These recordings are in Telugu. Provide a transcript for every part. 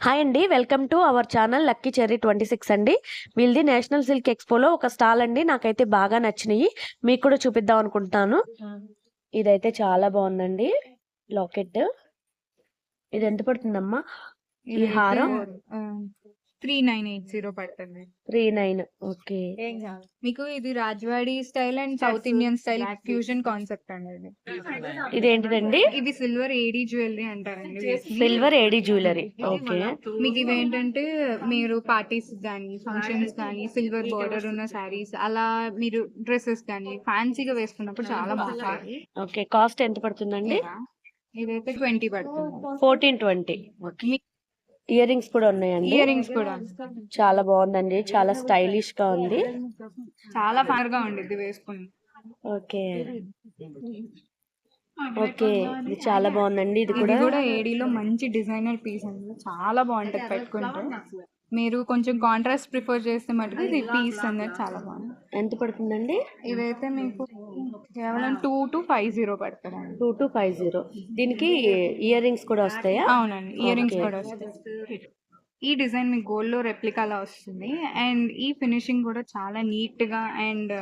హాయ్ అండి, welcome to our channel lucky cherry 26 అండి. వీళ్ళది నేషనల్ సిల్క్ ఎక్స్పోలో ఒక స్టాల్ అండి. నాకైతే బాగా నచ్చినాయి, మీకు కూడా చూపిద్దాం అనుకుంటున్నాను. ఇదైతే చాలా బాగుందండి లాకెట్. ఇది ఎంత పడుతుందమ్మా ఈ హారం? 3980 పడుతుంది. 39. ఓకే. మీకు ఇది Rajwadi style and south Indian style fusion concept అండి. ఇదేంటిదండి? ఇది సిల్వర్ ఏడీ జ్యువెలరీ అంటారండి. సిల్వర్ ఏడీ జ్యువెలరీ. ఓకే. మీకు ఇవేంటంటే మీరు పార్టీస్ కానీ ఫంక్షన్స్ కానీ సిల్వర్ బార్డర్ ఉన్న శారీస్ అలా మీరు డ్రెస్సెస్ కానీ ఫ్యాన్సీగా వేసుకున్నప్పుడు చాలా బాగుంటాయి. ఓకే, కాస్ట్ ఎంత పడుతుందండి? ఇదైతే 20 పడుతుంది. 1420. ఓకే. ఇయర్ రింగ్స్ కూడా ఉన్నాయండి. ఇయర్ రింగ్స్ కూడా చాలా బాగుందండి, చాలా స్టైలిష్ గా ఉంది, చాలా ఫైర్ గా ఉండిద్ది వేసుకుని. ఓకే ఓకే, ఇది చాలా బాగుందండి. ఇది కూడా ఏడీలో మంచి డిజైనర్ పీస్ అండి, చాలా బాగుంటది పెట్టుకుంటే. మీరు కొంచెం కాంట్రాస్ట్ ప్రిఫర్ చేస్తే మటుకు ఇది పీస్ అనేది చాలా బాగుంది. ఎంత పడుతుందండి? ఇదైతే మీకు కేవలం 2250 పడుతుంది. 2250. దీనికి ఇయర్ రింగ్స్ కూడా వస్తాయా? అవునండి, ఇయర్ రింగ్స్ కూడా వస్తాయి. ఈ డిజైన్ మీకు గోల్డ్ లో రెప్లికాలా వస్తుంది అండ్ ఈ ఫినిషింగ్ కూడా చాలా నీట్ గా అండ్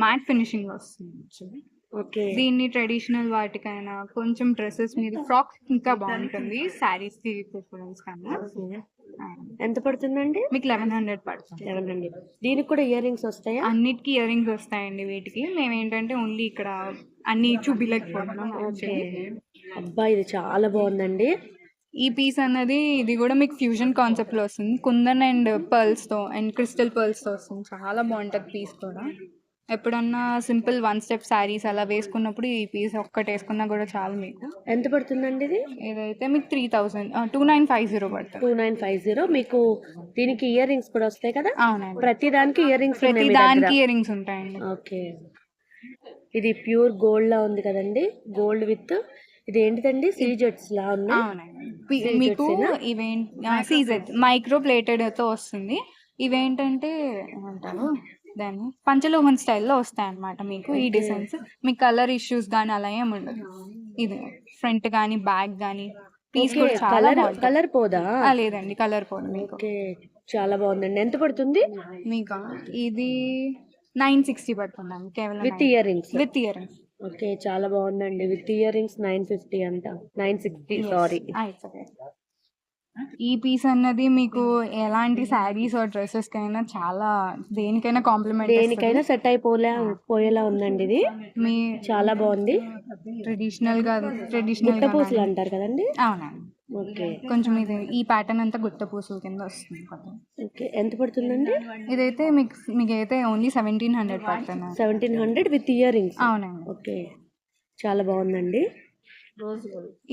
మ్యాట్ ఫినిషింగ్ లో వస్తుంది. ఓకే. దీన్ని ట్రెడిషనల్ వాటికైనా కొంచెం డ్రెస్సెస్ మీద ఫ్రాక్స్ ఇంకా బాగుంటుంది, శారీస్ కి ప్రిఫరెన్స్ కన్నా. ఎంత పడుతుందండి? మీకు 1100 పడుతుంది. 1100. దీనికి కూడా ఇయర్ రింగ్స్ వస్తాయా? అన్నిటికీ ఇయర్ రింగ్స్ వస్తాయండి. వీటికి మేము ఏంటంటే ఓన్లీ ఇక్కడ అన్ని చూపిలేకపోతున్నాం. అబ్బా, ఇది చాలా బాగుందండి. ఈ పీస్ అన్నది ఇది కూడా మీకు ఫ్యూజన్ కాన్సెప్ట్ లో వస్తుంది, కుందన్ అండ్ పర్ల్స్ తో అండ్ క్రిస్టల్ పర్ల్స్ తో వస్తుంది. చాలా బాగుంటది పీస్ కూడా. ఎప్పుడన్నా సింపుల్ 1 స్టెప్ శారీస్ అలా వేసుకున్నప్పుడు ఈ పీస్ ఒక్కటి వేసుకున్నా కూడా చాలు మీకు. ఎంత పడుతుందండి ఇది? ఇదైతే మీకు 2950 పడుతుంది. 2950. మీకు దీనికి ఇయర్ రింగ్స్ కూడా వస్తాయి కదా? అవునండి, ప్రతి దానికి ఇయర్ రింగ్స్ ఇయర్ రింగ్స్ ఉంటాయండి. ఓకే. ఇది ప్యూర్ గోల్డ్ లా ఉంది కదండి, గోల్డ్ విత్ ఇది ఏంటిదండి? సీజెట్స్ లా ఉన్నాయి. అవునండి, మీకు సీజెట్స్ మైక్రో ప్లేటెడ్ తో వస్తుంది. ఇవేంటంటే ఏమంటారు దాన్ని పంచలోహన్ స్టైల్లో వస్తాయి అన్నమాట. మీకు ఈ డిజైన్స్ మీ కలర్ ఇష్యూస్ కానీ అలా ఏమి ఉండదు. ఇది ఫ్రంట్ కానీ బ్యాక్ కానీ పీస్ కూడా చాలా కలర్ పోదా? లేదండి, కలర్ పోదు మీకు. చాలా బాగుందండి. ఎంత పడుతుంది మీకు? ఇది 960 పడుతుందండి కేవలం with ear rings. With ear rings. Okay, చాలా బాగుందండి. విత్ ఇయర్ రింగ్స్ 950 అంట. 960 సారీ. ఈ పీస్ అన్నది మీకు ఎలాంటి శారీస్ ఆర్ డ్రెస్సెస్ కైనా చాలా దేనికైనా కాంప్లిమెంట్, దేనికైనా సెట్ అయిపోయేలా ఉందండి. ఇది మీ చాలా బాగుంది. ట్రెడిషనల్ గుట్ట పూసలు అంటారు కదండి? అవునండి. ఓకే. కొంచెం ఇది ఈ ప్యాటర్న్ అంతా గుట్ట పూసల కింద వస్తుంది. ఓకే, ఎంత పడుతుందండి? ఇదైతే మీకైతే ఓన్లీ 1700 పడుతుంది. 1700 విత్ ఇయర్ రింగ్స్. అవునండి. ఓకే, చాలా బాగుందండి.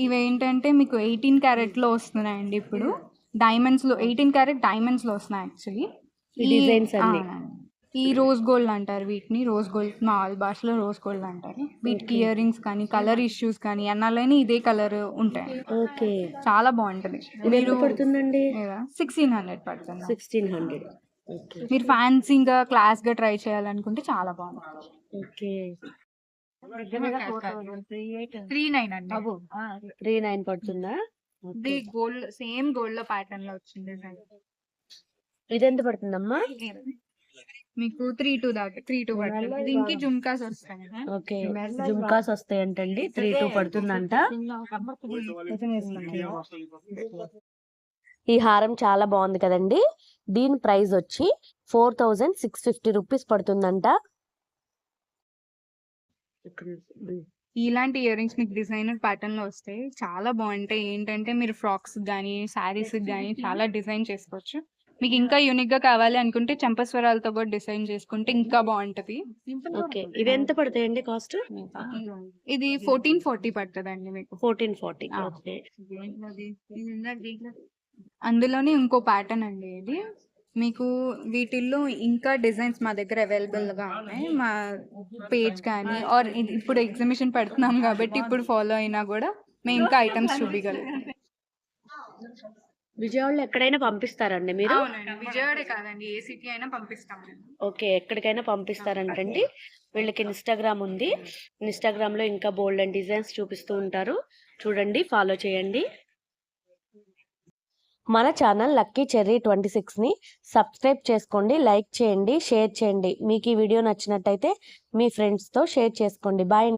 ఇవేంటంటే మీకు 18 క్యారెట్ లో వస్తున్నాయండి. ఇప్పుడు డైమండ్స్ లో 18 క్యారెట్ డైమండ్స్ లో వస్తున్నాయి యాక్చువల్లీ ఈ డిజైన్స్ అన్ని. ఈ రోజ్ గోల్డ్ అంటారు వీటిని. రోజ్ గోల్డ్ మాల్ భాషలో రోజ్ గోల్డ్ అంటారు. వీటికి ఇయర్ రింగ్స్ కానీ కలర్ ఇష్యూస్ కానీ అన్నాలని ఇదే కలర్ ఉంటాయి. ఓకే, చాలా బాగుంటది. మీరు పడుతుందండి? 1600 పడుతుంది. 1600. మీరు ఫ్యాన్సీగా క్లాస్ గా ట్రై చేయాలనుకుంటే చాలా బాగుంటుంది. ఓకే. 39 పడుతుందా? ఇది గోల్డ్, సేమ్ గోల్డ్ లో ప్యాటర్న్ లో వచ్చింది. ఇది ఎంత పడుతుందమ్మా? మీకు 32 పడుతుంది. దీనికి జుమ్కాస్ వస్తాయి. ఓకే, జుమ్కాస్ వస్తాయంటండి. 32 పడుతుందంట. ఈ హారం చాలా బాగుంది కదండి. దీని ప్రైస్ వచ్చి 4650 రూపీస్ పడుతుందంట. ఇలాంటి ఇయర్ రింగ్స్ మీకు డిజైనర్ ప్యాటర్న్ లో వస్తాయి, చాలా బాగుంటాయి. ఏంటంటే మీరు ఫ్రాక్స్ కానీ శారీస్ కానీ చాలా డిజైన్ చేసుకోవచ్చు. మీకు ఇంకా యూనిక్ గా కావాలి అనుకుంటే చంపస్వరాలతో కూడా డిజైన్ చేసుకుంటే ఇంకా బాగుంటది. ఓకే, ఇవి ఎంత పడతాయండి కాస్ట్? ఇది 1440 పడుతుందండి మీకు. 1440. అందులోనే ఇంకో ప్యాటర్న్ అండి ఇది. మీకు వీటిల్లో ఇంకా డిజైన్స్ మా దగ్గర అవైలబుల్ గా ఉన్నాయి. మా పేజ్ కానీ ఆర్ ఇప్పుడు ఎగ్జిబిషన్ పెడుతున్నాం కాబట్టి ఇప్పుడు ఫాలో అయినా కూడా మేము ఇంకా ఐటమ్స్ చూపించగలుగుతాం. విజయవాడలో ఎక్కడైనా పంపిస్తారండి మీరు? విజయవాడే కాదండి, ఏ సిటీ అయినా పంపిస్తాం. ఓకే, ఎక్కడికైనా పంపిస్తారంటండి. వీళ్ళకి ఇన్స్టాగ్రామ్ ఉంది. ఇన్స్టాగ్రామ్ లో ఇంకా బోల్డ్ అండ్ డిజైన్స్ చూపిస్తూ ఉంటారు. చూడండి, ఫాలో చేయండి. మన ఛానల్ లక్కీ చెర్రీ 26ని సబ్స్క్రైబ్ చేసుకోండి, లైక్ చేయండి, షేర్ చేయండి. మీకు ఈ వీడియో నచ్చినట్టయితే మీ ఫ్రెండ్స్తో షేర్ చేసుకోండి. బాయ్.